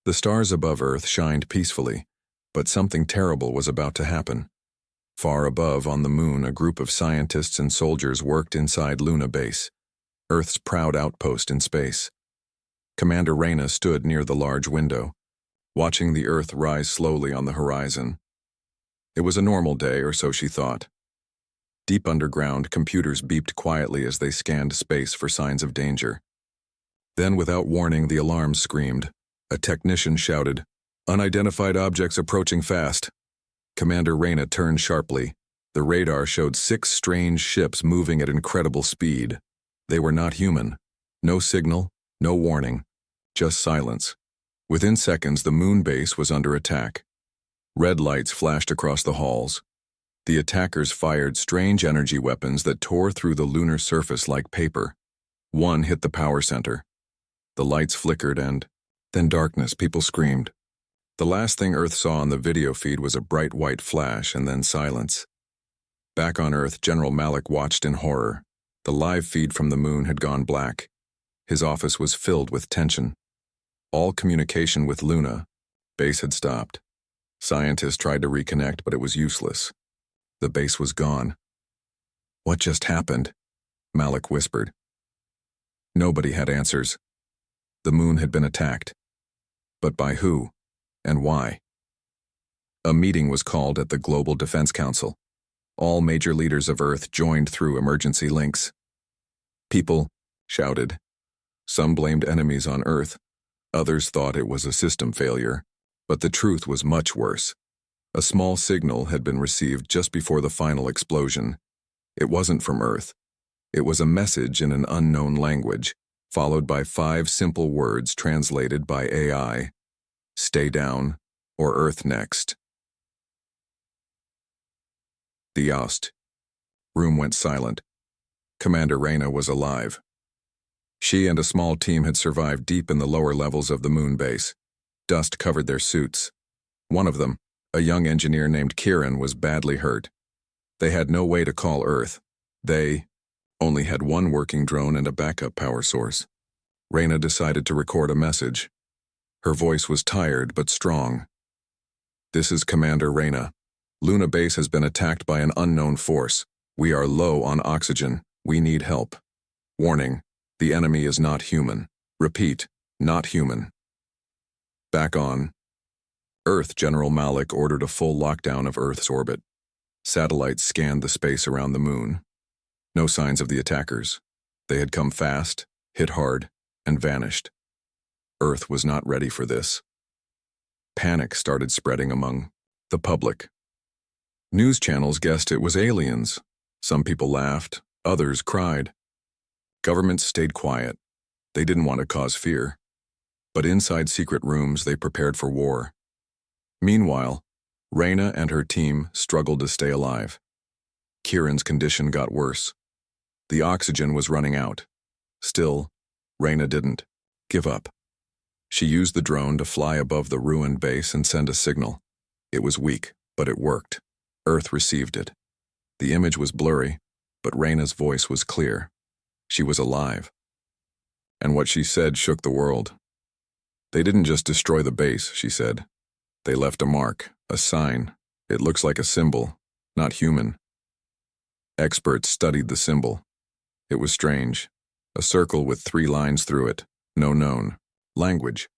The stars above Earth shined peacefully, but something terrible was about to happen. Far above on the moon, a group of scientists and soldiers worked inside Luna Base, Earth's proud outpost in space. Commander Reyna stood near the large window, watching the Earth rise slowly on the horizon. It was a normal day, or so she thought. Deep underground, computers beeped quietly as they scanned space for signs of danger. Then, without warning, the alarms screamed. A technician shouted, "Unidentified objects approaching fast." Commander Reyna turned sharply. The radar showed 6 strange ships moving at incredible speed. They were not human. No signal, no warning, just silence. Within seconds, the moon base was under attack. Red lights flashed across the halls. The attackers fired strange energy weapons that tore through the lunar surface like paper. One hit the power center. The lights flickered and then darkness. People screamed. The last thing Earth saw on the video feed was a bright white flash and then silence. Back on Earth, General Malik watched in horror. The live feed from the moon had gone black. His office was filled with tension. All communication with Luna Base had stopped. Scientists tried to reconnect, but it was useless. The base was gone. "What just happened?" Malik whispered. Nobody had answers. The moon had been attacked. But by who? And why? A meeting was called at the Global Defense Council. All major leaders of Earth joined through emergency links. People shouted. Some blamed enemies on Earth. Others thought it was a system failure. But the truth was much worse. A small signal had been received just before the final explosion. It wasn't from Earth. It was a message in an unknown language, followed by 5 simple words translated by AI. Stay down, or Earth next. The Yost. Room went silent. Commander Reyna was alive. She and a small team had survived deep in the lower levels of the moon base. Dust covered their suits. One of them, a young engineer named Kieran, was badly hurt. They had no way to call Earth. They only had one working drone and a backup power source. Reyna decided to record a message. Her voice was tired but strong. "This is Commander Reyna. Luna Base has been attacked by an unknown force. We are low on oxygen. We need help. Warning, the enemy is not human. Repeat, not human." Back on Earth, General Malik ordered a full lockdown of Earth's orbit. Satellites scanned the space around the moon. No signs of the attackers. They had come fast, hit hard, and vanished. Earth was not ready for this. Panic started spreading among the public. News channels guessed it was aliens. Some people laughed, others cried. Governments stayed quiet. They didn't want to cause fear. But inside secret rooms, they prepared for war. Meanwhile, Reyna and her team struggled to stay alive. Kieran's condition got worse. The oxygen was running out. Still, Reyna didn't give up. She used the drone to fly above the ruined base and send a signal. It was weak, but it worked. Earth received it. The image was blurry, but Reyna's voice was clear. She was alive. And what she said shook the world. "They didn't just destroy the base," she said. "They left a mark, a sign. It looks like a symbol, not human." Experts studied the symbol. It was strange. A circle with 3 lines through it, no known language.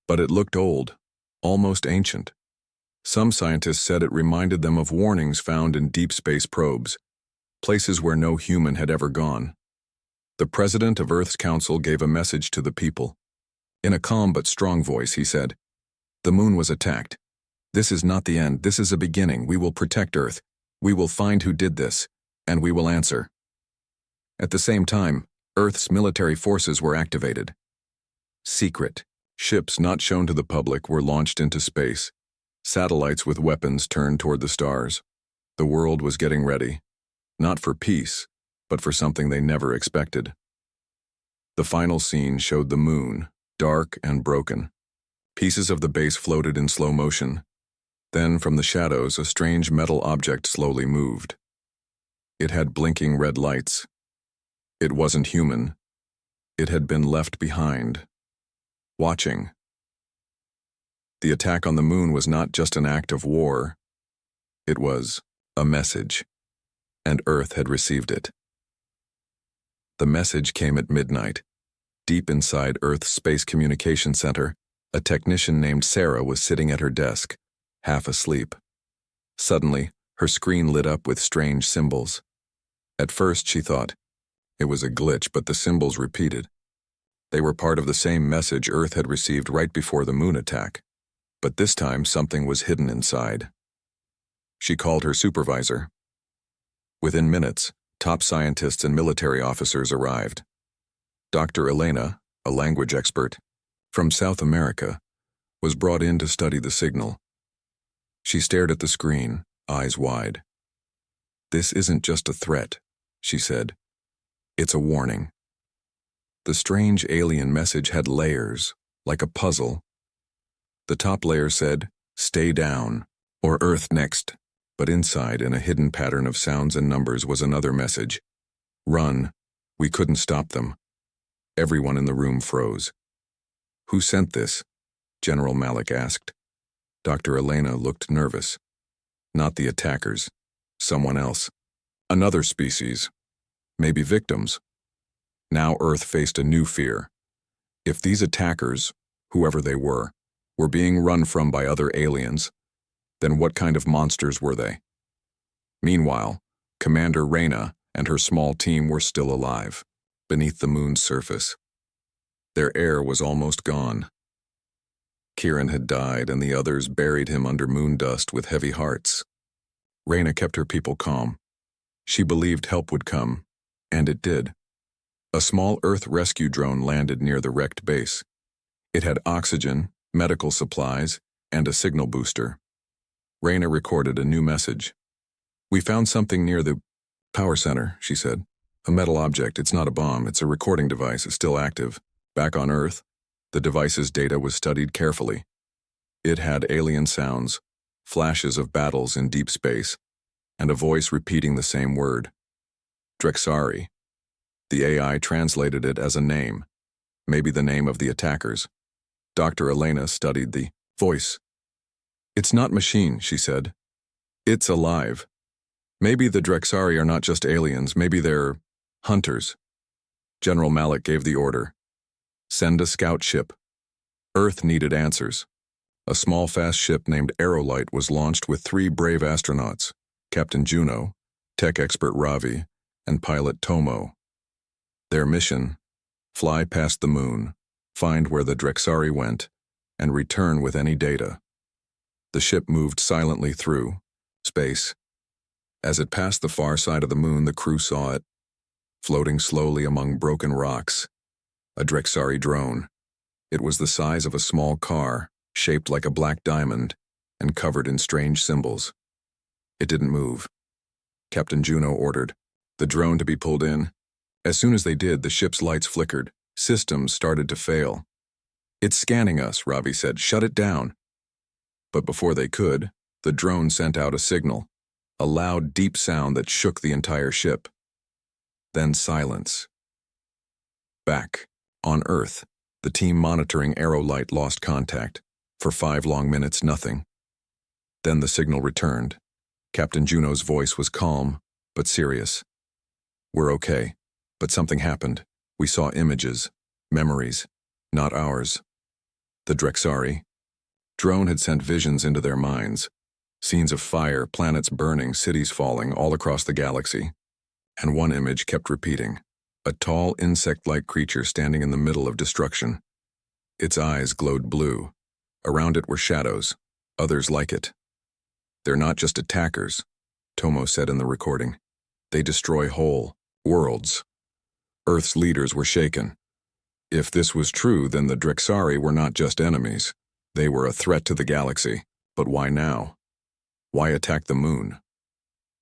But it looked old, almost ancient. Some scientists said it reminded them of warnings found in deep space probes, places where no human had ever gone. The president of Earth's council gave a message to the people. In a calm but strong voice, he said, "The moon was attacked. This is not the end. This is a beginning. We will protect Earth. We will find who did this, and we will answer." At the same time, Earth's military forces were activated. Secret ships not shown to the public were launched into space. Satellites with weapons turned toward the stars. The world was getting ready, not for peace, but for something they never expected. The final scene showed the moon, dark and broken. Pieces of the base floated in slow motion. Then, from the shadows, a strange metal object slowly moved. It had blinking red lights. It wasn't human. It had been left behind. Watching. The attack on the moon was not just an act of war. It was a message, and Earth had received it. The message came at midnight. Deep inside Earth's Space Communication Center, a technician named Sarah was sitting at her desk, half asleep. Suddenly, her screen lit up with strange symbols. At first, she thought it was a glitch, but the symbols repeated. They were part of the same message Earth had received right before the moon attack. But this time, something was hidden inside. She called her supervisor. Within minutes, top scientists and military officers arrived. Dr. Elena, a language expert from South America, was brought in to study the signal. She stared at the screen, eyes wide. "This isn't just a threat," she said. "It's a warning." The strange alien message had layers, like a puzzle. The top layer said, "Stay down," or "Earth next." But inside, in a hidden pattern of sounds and numbers, was another message. "Run. We couldn't stop them." Everyone in the room froze. "Who sent this?" General Malik asked. Dr. Elena looked nervous. "Not the attackers. Someone else. Another species. Maybe victims." Now Earth faced a new fear. If these attackers, whoever they were being run from by other aliens, then what kind of monsters were they? Meanwhile, Commander Reyna and her small team were still alive, beneath the moon's surface. Their air was almost gone. Kieran had died, and the others buried him under moon dust with heavy hearts. Reyna kept her people calm. She believed help would come, and it did. A small Earth rescue drone landed near the wrecked base. It had oxygen, medical supplies, and a signal booster. Reyna recorded a new message. "We found something near the power center," she said. "A metal object. It's not a bomb. It's a recording device. It's still active. Back on Earth, the device's data was studied carefully. It had alien sounds, flashes of battles in deep space, and a voice repeating the same word. Drexari. The AI translated it as a name, maybe the name of the attackers. Dr. Elena studied the voice. "It's not machine," she said. "It's alive. Maybe the Drexari are not just aliens, maybe they're hunters." General Malik gave the order. "Send a scout ship." Earth needed answers. A small fast ship named Aerolite was launched with 3 brave astronauts, Captain Juno, tech expert Ravi, and pilot Tomo. Their mission: fly past the moon, find where the Drexari went, and return with any data. The ship moved silently through space. As it passed the far side of the moon, the crew saw it, floating slowly among broken rocks. A Drexari drone. It was the size of a small car, shaped like a black diamond, and covered in strange symbols. It didn't move. Captain Juno ordered the drone to be pulled in. As soon as they did, the ship's lights flickered. Systems started to fail. "It's scanning us," Ravi said. "Shut it down." But before they could, the drone sent out a signal, a loud, deep sound that shook the entire ship. Then silence. Back, on Earth, the team monitoring Aerolite lost contact. For 5 long minutes, nothing. Then the signal returned. Captain Juno's voice was calm, but serious. "We're okay, but something happened. We saw images, memories, not ours." The Drexari. Drone had sent visions into their minds. Scenes of fire, planets burning, cities falling, all across the galaxy. And one image kept repeating. A tall, insect-like creature standing in the middle of destruction. Its eyes glowed blue. Around it were shadows, others like it. "They're not just attackers," Tomo said in the recording. "They destroy whole worlds." Earth's leaders were shaken. If this was true, then the Drexari were not just enemies. They were a threat to the galaxy. But why now? Why attack the moon?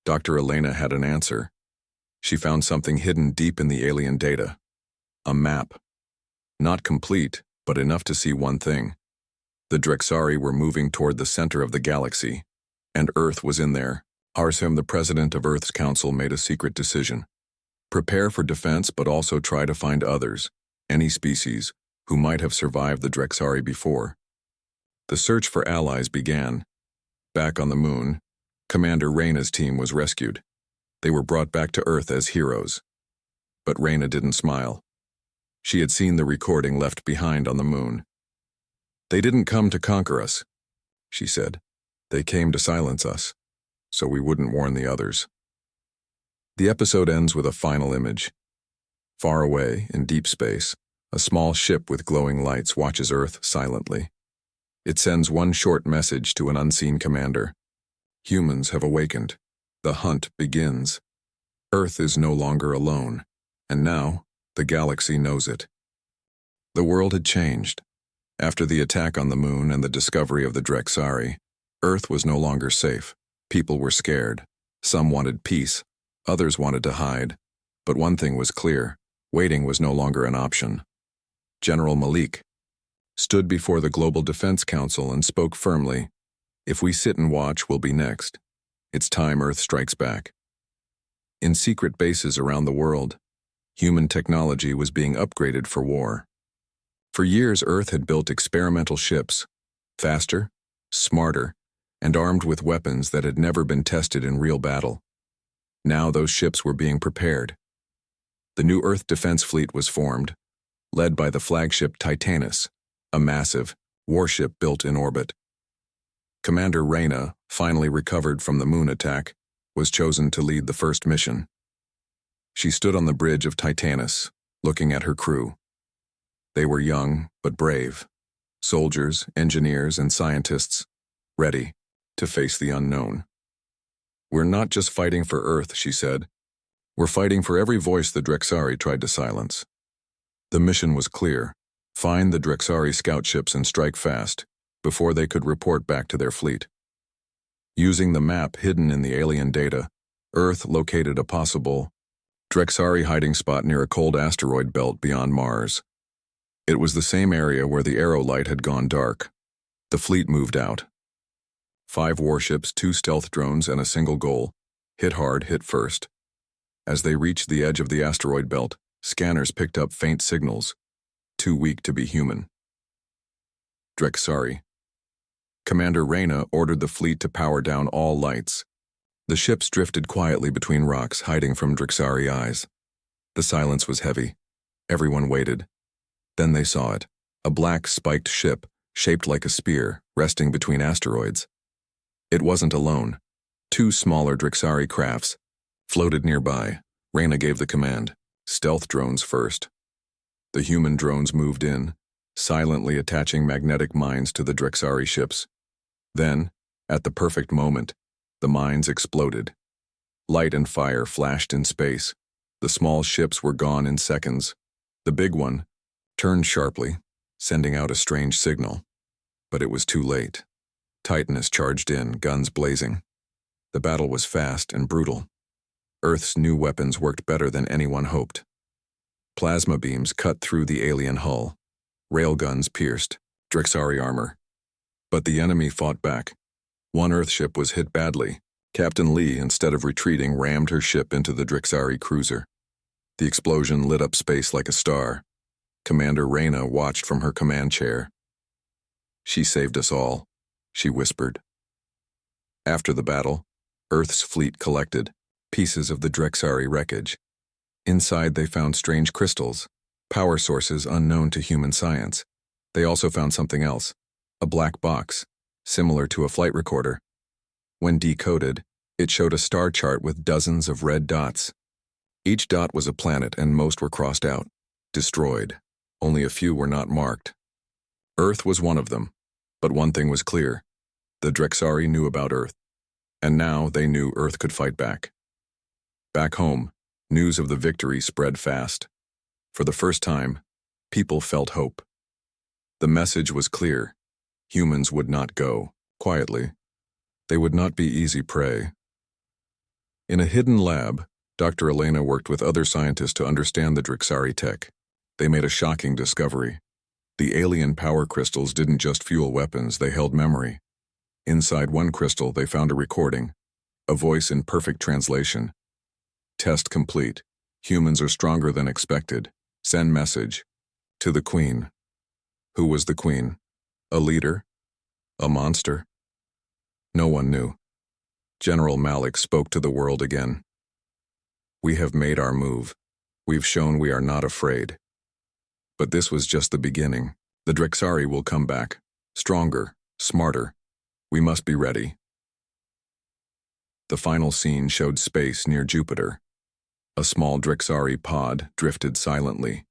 Dr. Elena had an answer. She found something hidden deep in the alien data. A map. Not complete, but enough to see one thing. The Drexari were moving toward the center of the galaxy, and Earth was in there. Arsim, the president of Earth's council, made a secret decision. Prepare for defense, but also try to find others, any species, who might have survived the Drexari before. The search for allies began. Back on the moon, Commander Reyna's team was rescued. They were brought back to Earth as heroes. But Reyna didn't smile. She had seen the recording left behind on the moon. "They didn't come to conquer us," she said. "They came to silence us, so we wouldn't warn the others." The episode ends with a final image. Far away, in deep space, a small ship with glowing lights watches Earth silently. It sends one short message to an unseen commander. Humans have awakened. The hunt begins. Earth is no longer alone, and now the galaxy knows it. The world had changed. After the attack on the moon and the discovery of the Drexari, Earth was no longer safe. People were scared. Some wanted peace, others wanted to hide. But one thing was clear: waiting was no longer an option. General Malik stood before the Global Defense Council and spoke firmly. "If we sit and watch, we'll be next. It's time Earth strikes back." In secret bases around the world, human technology was being upgraded for war. For years, Earth had built experimental ships, faster, smarter, and armed with weapons that had never been tested in real battle. Now those ships were being prepared. The new Earth Defense Fleet was formed, led by the flagship Titanus, a massive warship built in orbit. Commander Reyna, finally recovered from the moon attack, was chosen to lead the first mission. She stood on the bridge of Titanus, looking at her crew. They were young but brave, soldiers, engineers, and scientists, ready to face the unknown. "We're not just fighting for Earth," she said. "We're fighting for every voice the Drexari tried to silence." The mission was clear: find the Drexari scout ships and strike fast, before they could report back to their fleet. Using the map hidden in the alien data, Earth located a possible Drexari hiding spot near a cold asteroid belt beyond Mars. It was the same area where the arrow light had gone dark. The fleet moved out. 5 warships, 2 stealth drones, and a single goal: hit hard, hit first. As they reached the edge of the asteroid belt, scanners picked up faint signals, too weak to be human. Drexari. Commander Reyna ordered the fleet to power down all lights. The ships drifted quietly between rocks, hiding from Drexari eyes. The silence was heavy. Everyone waited. Then they saw it, a black spiked ship, shaped like a spear, resting between asteroids. It wasn't alone. 2 smaller Drexari crafts floated nearby. Reyna gave the command: stealth drones first. The human drones moved in, silently attaching magnetic mines to the Drexari ships. Then, at the perfect moment, the mines exploded. Light and fire flashed in space. The small ships were gone in seconds. The big one turned sharply, sending out a strange signal. But it was too late. Titanus charged in, guns blazing. The battle was fast and brutal. Earth's new weapons worked better than anyone hoped. Plasma beams cut through the alien hull. Railguns pierced Drexari armor. But the enemy fought back. One Earthship was hit badly. Captain Lee, instead of retreating, rammed her ship into the Drexari cruiser. The explosion lit up space like a star. Commander Reyna watched from her command chair. "She saved us all," she whispered. After the battle, Earth's fleet collected pieces of the Drexari wreckage. Inside they found strange crystals, power sources unknown to human science. They also found something else, a black box, similar to a flight recorder. When decoded, it showed a star chart with dozens of red dots. Each dot was a planet and most were crossed out, destroyed. Only a few were not marked. Earth was one of them, but one thing was clear: the Drexari knew about Earth, and now they knew Earth could fight back. Back home, news of the victory spread fast. For the first time, people felt hope. The message was clear: humans would not go quietly. They would not be easy prey. In a hidden lab, Dr. Elena worked with other scientists to understand the Drexari tech. They made a shocking discovery. The alien power crystals didn't just fuel weapons, they held memory. Inside one crystal, they found a recording, a voice in perfect translation. "Test complete. Humans are stronger than expected. Send message. To the Queen." Who was the Queen? A leader? A monster? No one knew. General Malik spoke to the world again. We have made our move. We've shown we are not afraid. But this was just the beginning. The Drexari will come back. Stronger, smarter. We must be ready. The final scene showed space near Jupiter. A small Drexari pod drifted silently.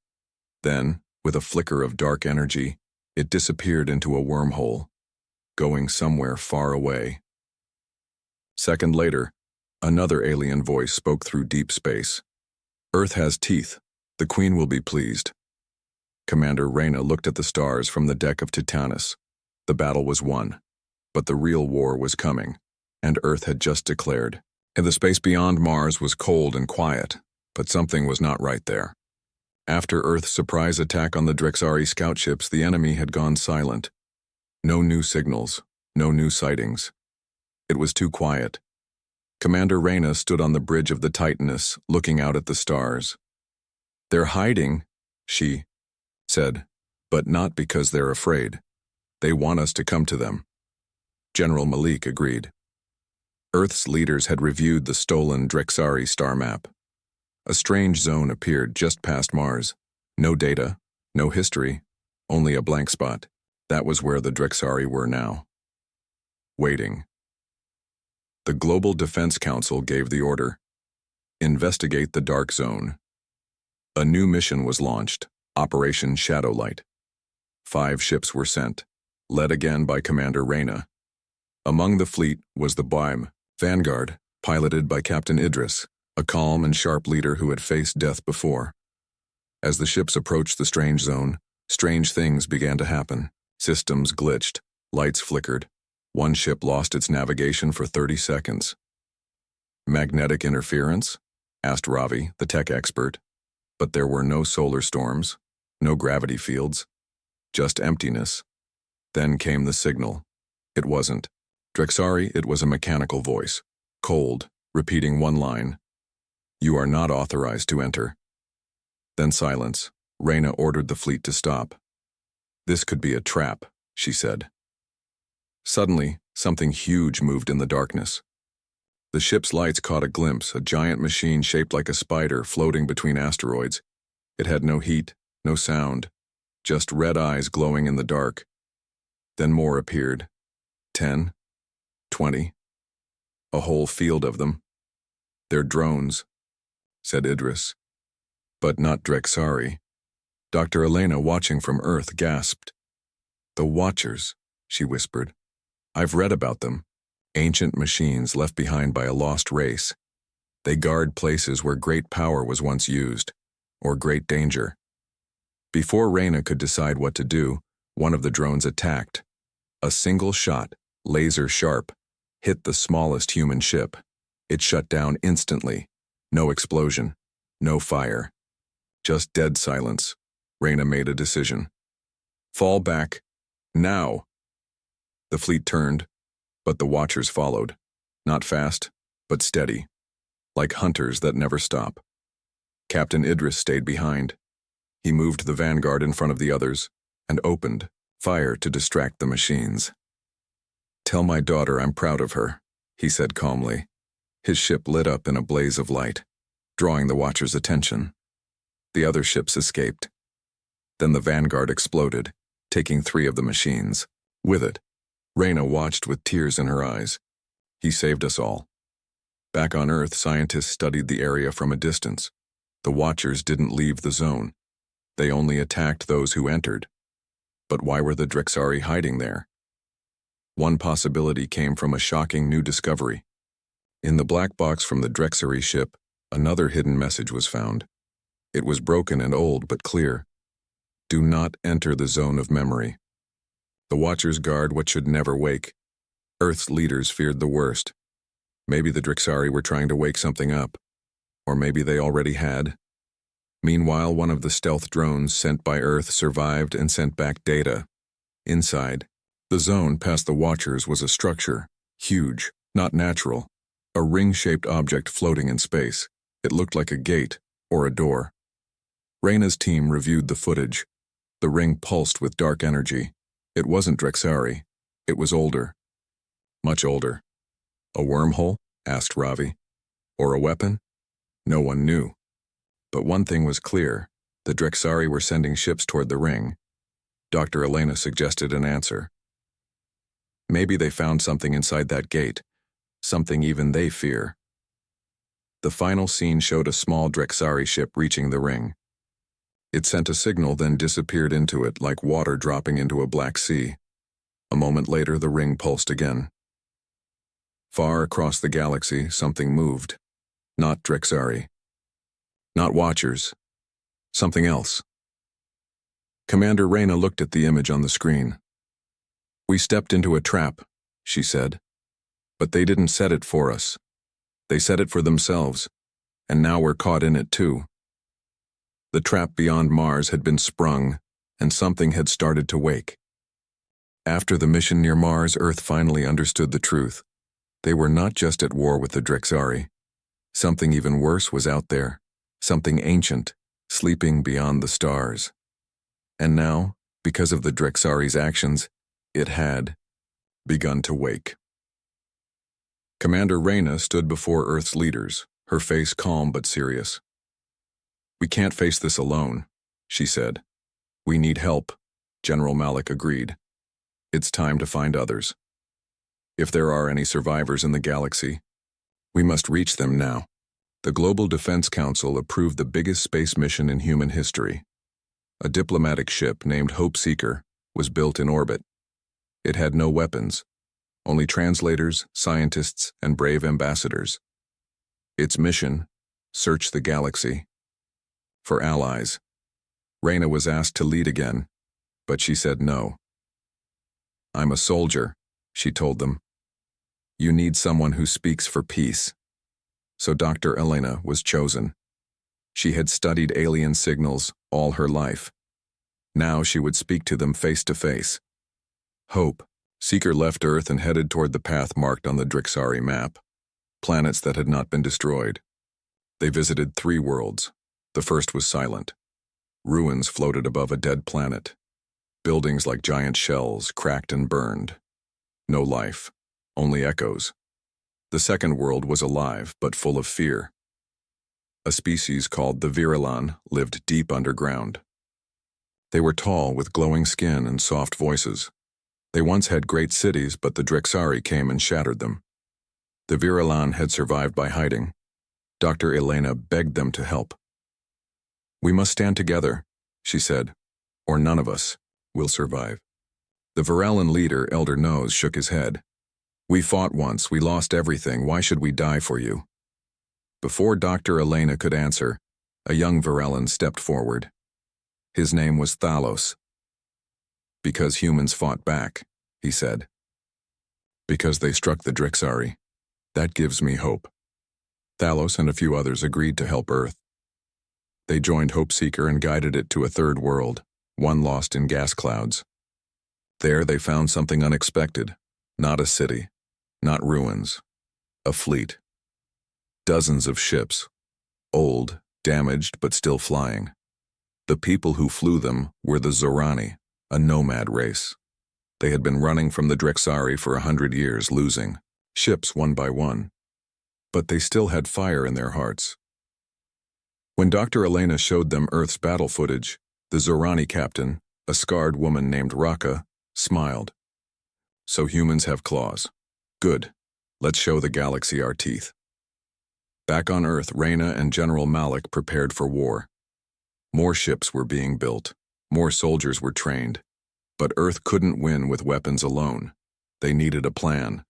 Then, with a flicker of dark energy, it disappeared into a wormhole, going somewhere far away. Second later, another alien voice spoke through deep space. Earth has teeth. The Queen will be pleased. Commander Reyna looked at the stars from the deck of Titanus. The battle was won, but the real war was coming, and Earth had just declared. And the space beyond Mars was cold and quiet, but something was not right there. After Earth's surprise attack on the Drexari scout ships, the enemy had gone silent. No new signals, no new sightings. It was too quiet. Commander Reyna stood on the bridge of the Titanus, looking out at the stars. They're hiding, she said, but not because they're afraid. They want us to come to them. General Malik agreed. Earth's leaders had reviewed the stolen Drexari star map. A strange zone appeared just past Mars. No data, no history, only a blank spot. That was where the Drexari were now. Waiting. The Global Defense Council gave the order. Investigate the dark zone. A new mission was launched, Operation Shadowlight. 5 ships were sent, led again by Commander Reyna. Among the fleet was the BIME, Vanguard, piloted by Captain Idris, a calm and sharp leader who had faced death before. As the ships approached the strange zone, strange things began to happen. Systems glitched, lights flickered. One ship lost its navigation for 30 seconds. Magnetic interference? Asked Ravi, the tech expert. But there were no solar storms, no gravity fields, just emptiness. Then came the signal. It wasn't Drexari, it was a mechanical voice, cold, repeating one line. You are not authorized to enter. Then silence. Reyna ordered the fleet to stop. This could be a trap, she said. Suddenly, something huge moved in the darkness. The ship's lights caught a glimpse, a giant machine shaped like a spider floating between asteroids. It had no heat, no sound, just red eyes glowing in the dark. Then more appeared. 10, 20, a whole field of them. They're drones, said Idris. But not Drexari. Dr. Elena, watching from Earth, gasped. The Watchers, she whispered. I've read about them. Ancient machines left behind by a lost race. They guard places where great power was once used, or great danger. Before Reyna could decide what to do, one of the drones attacked. A single shot, laser sharp, hit the smallest human ship. It shut down instantly. No explosion, no fire. Just dead silence. Reyna made a decision. Fall back. Now. The fleet turned, but the Watchers followed. Not fast, but steady. Like hunters that never stop. Captain Idris stayed behind. He moved the Vanguard in front of the others and opened fire to distract the machines. Tell my daughter I'm proud of her, he said calmly. His ship lit up in a blaze of light, drawing the Watchers' attention. The other ships escaped. Then the Vanguard exploded, taking 3 of the machines. With it, Reyna watched with tears in her eyes. He saved us all. Back on Earth, scientists studied the area from a distance. The Watchers didn't leave the zone. They only attacked those who entered. But why were the Drexari hiding there? One possibility came from a shocking new discovery. In the black box from the Drexari ship, another hidden message was found. It was broken and old but clear. Do not enter the zone of memory. The Watchers guard what should never wake. Earth's leaders feared the worst. Maybe the Drexari were trying to wake something up. Or maybe they already had. Meanwhile, one of the stealth drones sent by Earth survived and sent back data. Inside, the zone past the Watchers was a structure, huge, not natural. A ring-shaped object floating in space. It looked like a gate or a door. Reyna's team reviewed the footage. The ring pulsed with dark energy. It wasn't Drexari. It was older, much older. A wormhole? Asked Ravi. Or a weapon? No one knew. But one thing was clear. The Drexari were sending ships toward the ring. Dr. Elena suggested an answer. Maybe they found something inside that gate, something even they fear. The final scene showed a small Drexari ship reaching the ring. It sent a signal, then disappeared into it like water dropping into a black sea. A moment later, the ring pulsed again. Far across the galaxy, something moved. Not Drexari. Not Watchers. Something else. Commander Reyna looked at the image on the screen. "We stepped into a trap," she said. "But they didn't set it for us. They set it for themselves, and now we're caught in it too." The trap beyond Mars had been sprung, and something had started to wake. After the mission near Mars, Earth finally understood the truth. They were not just at war with the Drexari. Something even worse was out there, something ancient, sleeping beyond the stars. And now, because of the Drexari's actions, it had begun to wake. Commander Reyna stood before Earth's leaders, her face calm but serious. "We can't face this alone," she said. "We need help," General Malik agreed. "It's time to find others. If there are any survivors in the galaxy, we must reach them now." The Global Defense Council approved the biggest space mission in human history. A diplomatic ship named Hope Seeker was built in orbit. It had no weapons, only translators, scientists, and brave ambassadors. Its mission: search the galaxy for allies. Reyna was asked to lead again, but she said no. "I'm a soldier," she told them. "You need someone who speaks for peace." So Dr. Elena was chosen. She had studied alien signals all her life. Now she would speak to them face to face. Hope Seeker left Earth and headed toward the path marked on the Drexari map, planets that had not been destroyed. They visited 3 worlds. The first was silent. Ruins floated above a dead planet. Buildings like giant shells, cracked and burned. No life, only echoes. The second world was alive, but full of fear. A species called the Virilan lived deep underground. They were tall, with glowing skin and soft voices. They once had great cities, but the Drexari came and shattered them. The Virilan had survived by hiding. Dr. Elena begged them to help. "We must stand together," she said, "or none of us will survive." The Virilan leader, Elder Nose, shook his head. "We fought once, we lost everything, why should we die for you?" Before Dr. Elena could answer, a young Virilan stepped forward. His name was Thalos. "Because humans fought back," he said. "Because they struck the Drexari. That gives me hope." Thalos and a few others agreed to help Earth. They joined Hope Seeker and guided it to a third world, one lost in gas clouds. There they found something unexpected. Not a city, not ruins, a fleet. Dozens of ships, old, damaged, but still flying. The people who flew them were the Zorani, a nomad race. They had been running from the Drexari for 100 years, losing ships one by one. But they still had fire in their hearts. When Dr. Elena showed them Earth's battle footage, the Zorani captain, a scarred woman named Raka, smiled. "So humans have claws. Good. Let's show the galaxy our teeth." Back on Earth, Reyna and General Malik prepared for war. More ships were being built. More soldiers were trained. But Earth couldn't win with weapons alone. They needed a plan.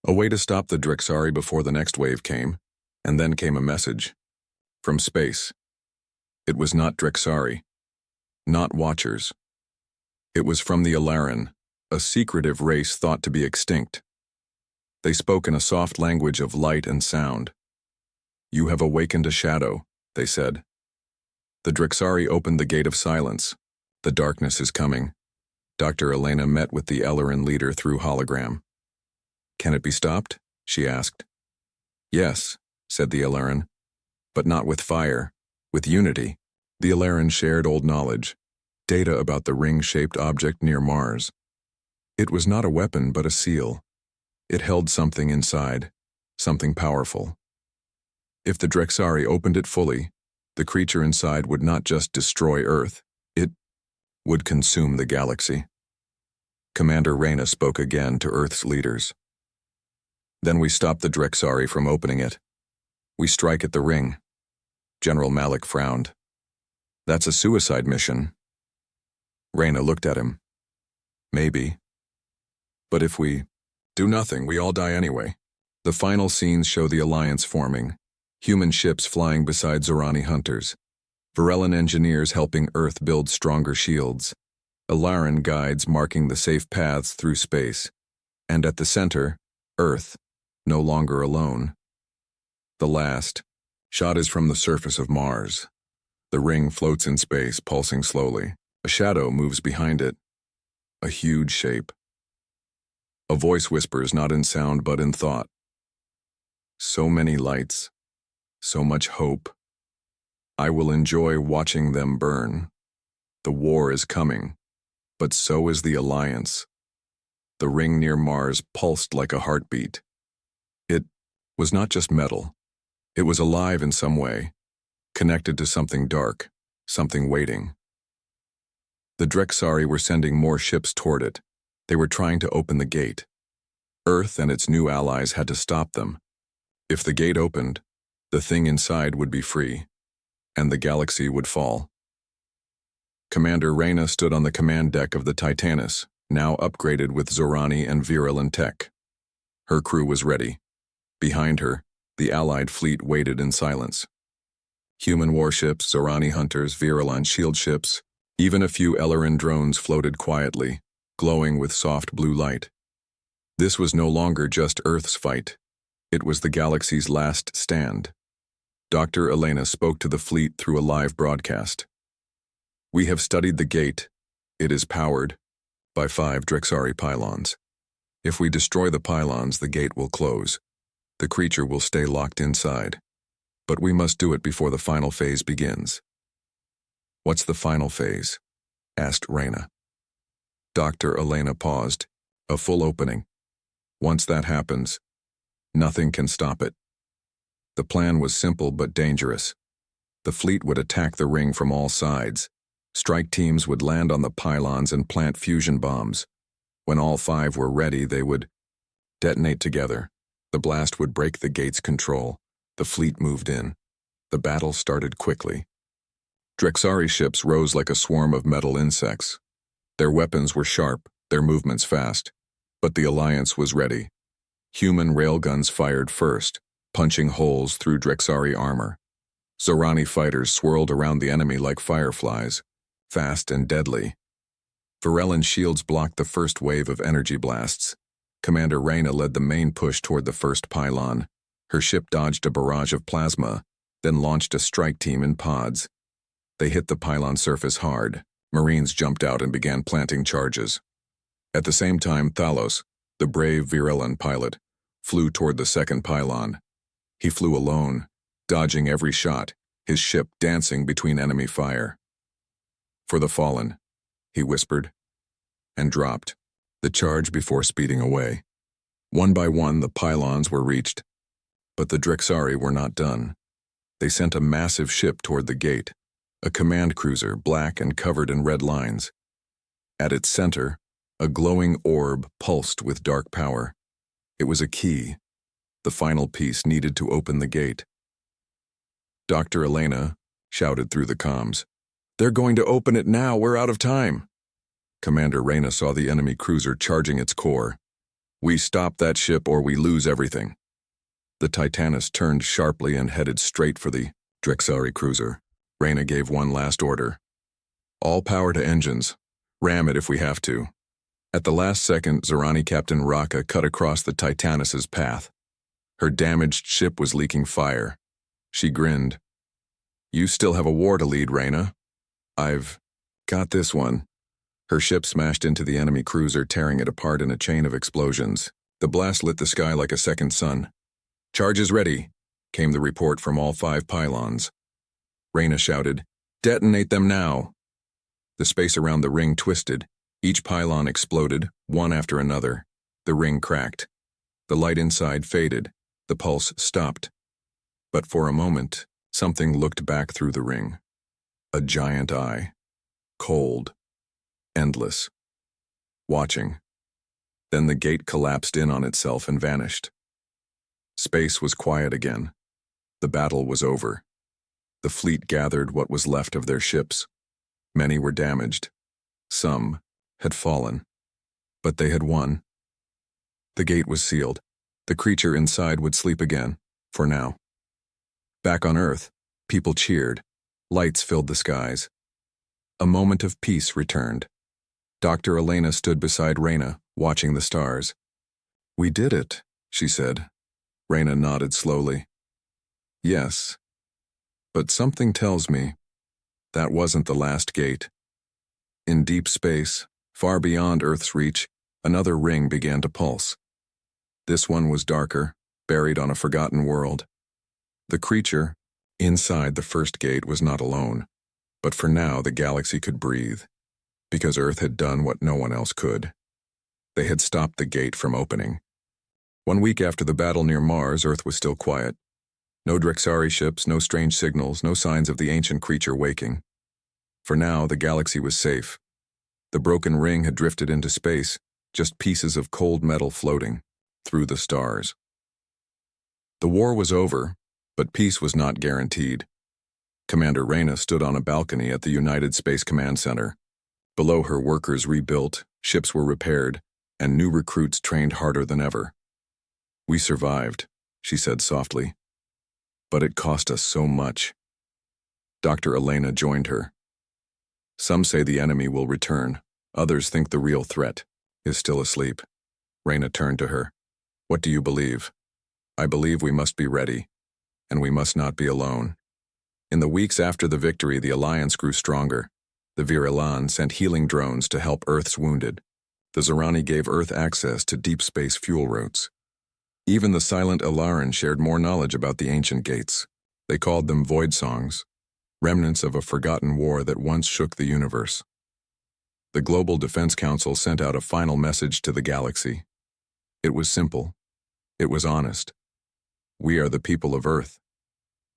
A way to stop the Drexari before the next wave came, and then came a message. From space. It was not Drexari. Not Watchers. It was from the Alaran, a secretive race thought to be extinct. They spoke in a soft language of light and sound. "You have awakened a shadow," they said. The Drexari opened the gate of silence. "The darkness is coming." Dr. Elena met with the Alaran leader through hologram. "Can it be stopped?" she asked. "Yes," said the Alaran, "but not with fire, with unity." The Alaran shared old knowledge, data about the ring-shaped object near Mars. It was not a weapon but a seal. It held something inside, something powerful. If the Drexari opened it fully, the creature inside would not just destroy Earth, it would consume the galaxy. Commander Reyna spoke again to Earth's leaders. Then we stop the Drexari from opening it. We strike at the ring. General Malik frowned. That's a suicide mission. Reyna looked at him. Maybe. But if we do nothing, we all die anyway. The final scenes show the Alliance forming, human ships flying beside Zorani hunters, Varellan engineers helping Earth build stronger shields, Alaran guides marking the safe paths through space, and at the center, Earth, no longer alone. The last shot is from the surface of Mars. The ring floats in space, pulsing slowly. A shadow moves behind it, a huge shape. A voice whispers not in sound but in thought. So many lights, so much hope. I will enjoy watching them burn. The war is coming, but so is the Alliance. The ring near Mars pulsed like a heartbeat. It was not just metal. It was alive in some way, connected to something dark, something waiting. The Drexari were sending more ships toward it. They were trying to open the gate. Earth and its new allies had to stop them. If the gate opened, the thing inside would be free, and the galaxy would fall. Commander Reyna stood on the command deck of the Titanus, now upgraded with Zorani and Virulent tech. Her crew was ready. Behind her, the Allied fleet waited in silence. Human warships, Zorani hunters, Virulent shield ships, even a few Ellerin drones floated quietly, glowing with soft blue light. This was no longer just Earth's fight. It was the galaxy's last stand. Dr. Elena spoke to the fleet through a live broadcast. We have studied the gate. It is powered by 5 Drexari pylons. If we destroy the pylons, the gate will close. The creature will stay locked inside. But we must do it before the final phase begins. What's the final phase? Asked Reyna. Dr. Elena paused. A full opening. Once that happens, nothing can stop it. The plan was simple but dangerous. The fleet would attack the ring from all sides. Strike teams would land on the pylons and plant fusion bombs. When all 5 were ready, they would detonate together. The blast would break the gate's control. The fleet moved in. The battle started quickly. Drexari ships rose like a swarm of metal insects. Their weapons were sharp, their movements fast. But the Alliance was ready. Human railguns fired first, punching holes through Drexari armor. Zorani fighters swirled around the enemy like fireflies, fast and deadly. Varellan shields blocked the first wave of energy blasts. Commander Reyna led the main push toward the first pylon. Her ship dodged a barrage of plasma, then launched a strike team in pods. They hit the pylon surface hard. Marines jumped out and began planting charges. At the same time, Thalos, the brave Virulent pilot, flew toward the second pylon. He flew alone, dodging every shot, his ship dancing between enemy fire. For the fallen, he whispered, and dropped the charge before speeding away. One by one, the pylons were reached, but the Drexari were not done. They sent a massive ship toward the gate, a command cruiser, black and covered in red lines. At its center, a glowing orb pulsed with dark power. It was a key, the final piece needed to open the gate. Dr. Elena shouted through the comms, "They're going to open it now, we're out of time." Commander Reyna saw the enemy cruiser charging its core. "We stop that ship or we lose everything." The Titanus turned sharply and headed straight for the Drexari cruiser. Reyna gave one last order. "All power to engines. Ram it if we have to." At the last second, Zorani Captain Raka cut across the Titanus's path. Her damaged ship was leaking fire. She grinned. "You still have a war to lead, Reyna." "I've got this one." Her ship smashed into the enemy cruiser, tearing it apart in a chain of explosions. The blast lit the sky like a second sun. "Charges ready," came the report from all 5 pylons. Reyna shouted, "Detonate them now." The space around the ring twisted. Each pylon exploded, one after another. The ring cracked. The light inside faded. The pulse stopped. But for a moment, something looked back through the ring. A giant eye. Cold. Endless. Watching. Then the gate collapsed in on itself and vanished. Space was quiet again. The battle was over. The fleet gathered what was left of their ships. Many were damaged. Some had fallen. But they had won. The gate was sealed. The creature inside would sleep again, for now. Back on Earth, people cheered. Lights filled the skies. A moment of peace returned. Dr. Elena stood beside Reyna, watching the stars. "We did it," she said. Reyna nodded slowly. "Yes. But something tells me that wasn't the last gate." In deep space, far beyond Earth's reach, another ring began to pulse. This one was darker, buried on a forgotten world. The creature, inside the first gate, was not alone. But for now, the galaxy could breathe, because Earth had done what no one else could. They had stopped the gate from opening. 1 week after the battle near Mars, Earth was still quiet. No Drexari ships, no strange signals, no signs of the ancient creature waking. For now, the galaxy was safe. The broken ring had drifted into space, just pieces of cold metal floating through the stars. The war was over, but peace was not guaranteed. Commander Reyna stood on a balcony at the United Space Command Center. Below her, workers rebuilt, ships were repaired, and new recruits trained harder than ever. "We survived," she said softly. "But it cost us so much." Dr. Elena joined her. "Some say the enemy will return. Others think the real threat is still asleep." Reyna turned to her. "What do you believe?" "I believe we must be ready, and we must not be alone." In the weeks after the victory, the Alliance grew stronger. The Virilan sent healing drones to help Earth's wounded. The Zorani gave Earth access to deep space fuel routes. Even the silent Ilaran shared more knowledge about the ancient gates. They called them void songs, remnants of a forgotten war that once shook the universe. The Global Defense Council sent out a final message to the galaxy. It was simple. It was honest. We are the people of Earth.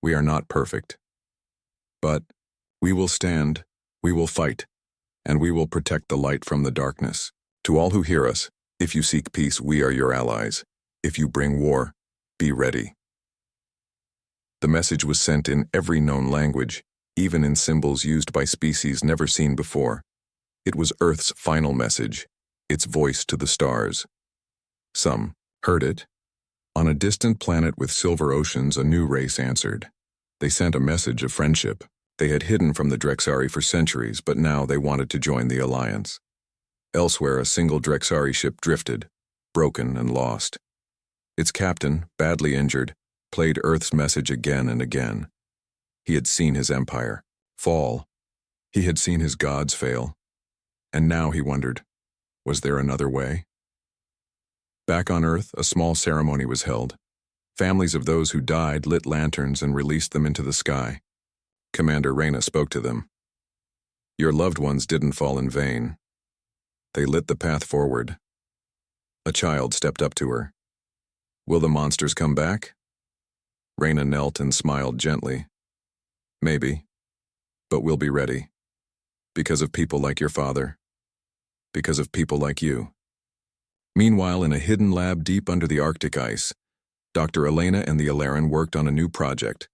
We are not perfect. But we will stand, we will fight, and we will protect the light from the darkness. To all who hear us, if you seek peace, we are your allies. If you bring war, be ready. The message was sent in every known language, even in symbols used by species never seen before. It was Earth's final message, its voice to the stars. Some heard it. On a distant planet with silver oceans, a new race answered. They sent a message of friendship. They had hidden from the Drexari for centuries, but now they wanted to join the Alliance. Elsewhere, a single Drexari ship drifted, broken and lost. Its captain, badly injured, played Earth's message again and again. He had seen his empire fall. He had seen his gods fail. And now he wondered, was there another way? Back on Earth, a small ceremony was held. Families of those who died lit lanterns and released them into the sky. Commander Reyna spoke to them. "Your loved ones didn't fall in vain. They lit the path forward." A child stepped up to her. "Will the monsters come back?" Reyna knelt and smiled gently. "Maybe, but we'll be ready. Because of people like your father. Because of people like you." Meanwhile, in a hidden lab deep under the Arctic ice, Dr. Elena and the Ilaran worked on a new project,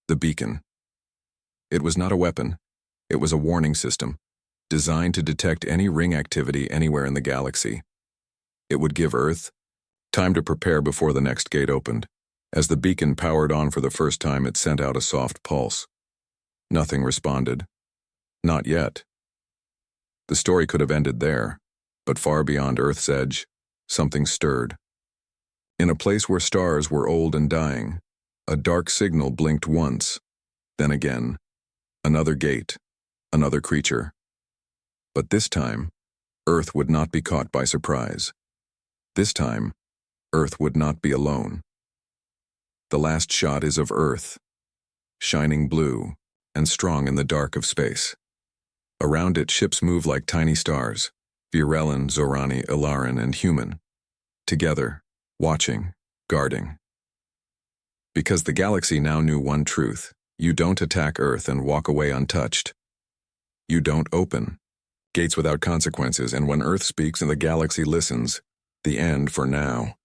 the beacon. It was not a weapon. It was a warning system, designed to detect any ring activity anywhere in the galaxy. It would give Earth time to prepare before the next gate opened. As the beacon powered on for the first time, it sent out a soft pulse. Nothing responded. Not yet. The story could have ended there, but far beyond Earth's edge, something stirred. In a place where stars were old and dying, a dark signal blinked once, then again. Another gate, another creature. But this time, Earth would not be caught by surprise. This time, Earth would not be alone. The last shot is of Earth, shining blue and strong in the dark of space. Around it, ships move like tiny stars, Virelin, Zorani, Ilarin, and human. Together, watching, guarding. Because the galaxy now knew one truth: you don't attack Earth and walk away untouched. You don't open gates without consequences, and when Earth speaks and the galaxy listens, the end for now.